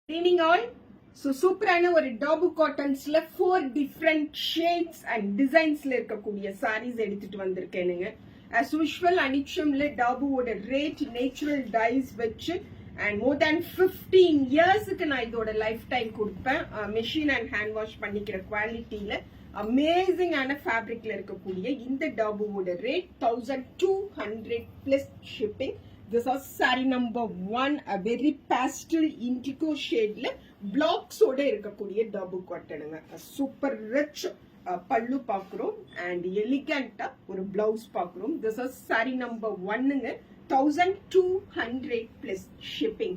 Evening all. So சூப்பரான ஒரு டாபு காட்டன்ஸ்ல 4 டிஃபரண்ட் ஷேட்ஸ் அண்ட் டிசைன்ஸ்ல இருக்கக்கூடிய சாரீஸ் எடுத்துட்டு வந்திருக்கேனுங்க. as usual அனிச்சம்ல டாபுவோட ரேட் நேச்சுரல் டைஸ் வச்சு அண்ட் மோர் தேன் 15 இயர்ஸ்க்கு நான் இதோட லைஃப் டைம் கொடுப்பேன். மெஷின் அண்ட் ஹேண்ட் வாஷ் பண்ணிக்கிற குவாலிட்டியில அமேசிங்கான ஃபேப்ரிக்ல இருக்கக்கூடிய இந்த டாபுவோட rate 1200 plus shipping. This is saree number 1, a very pastel indigo shade le blocks oda irukkudiya double cotton nga super rich pallu paakrom and elegant or blouse paakrom. This is saree number 1 nga 1200 plus shipping.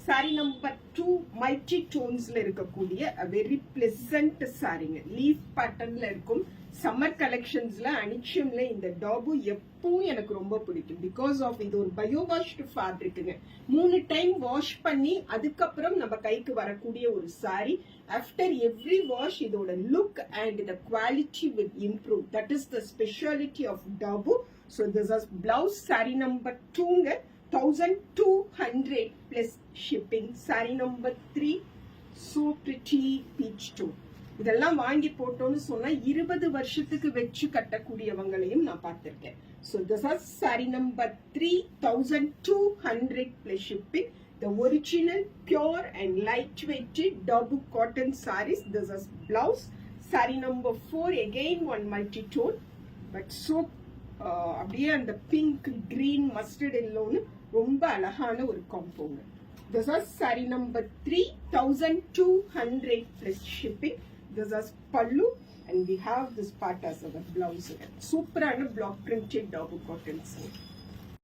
Saree number 2 multi tones la irukkudiya a very pleasant saree nga leaf pattern la irukum. Summer collections la அனிச்சம்ல இந்த டாபு எப்பவும் எனக்கு ரொம்ப பிடிக்கும் because of இது ஒரு bio washed ஃபேப்ரிக்குங்க. 3 time wash பண்ணி அதுக்கப்புறம் நம்ம கைக்கு வரக்கூடிய ஒரு சாரி. ஆஃப்டர் எவ்ரி வாஷ் இதோட look and the quality will improve. That is the speciality of Dabu. So this is blouse sari number 2ங்க 1200 plus shipping. Saree number 3, so pretty peach tone. இதெல்லாம் வாங்கி போட்டோன்னு சொன்னா 20 வருஷத்துக்கு வச்சு கட்டக்கூடியவங்களையும் நான் பார்த்திருக்கேன். So this is saree number 3, 1200 plus shipping. The original pure and lightweight double cotton sarees. This is blouse. Saree number 4, again one multi-tone, but so அப்படியே அந்த பிங்க் கிரீன் மஸ்டர்ட் எல்லோன்னு ரொம்ப அழகான ஒரு காம்போங்க. This is saree number 3, 1200 plus shipping. This is pallu and we have this part as our blouse. Super and block printed double cotton.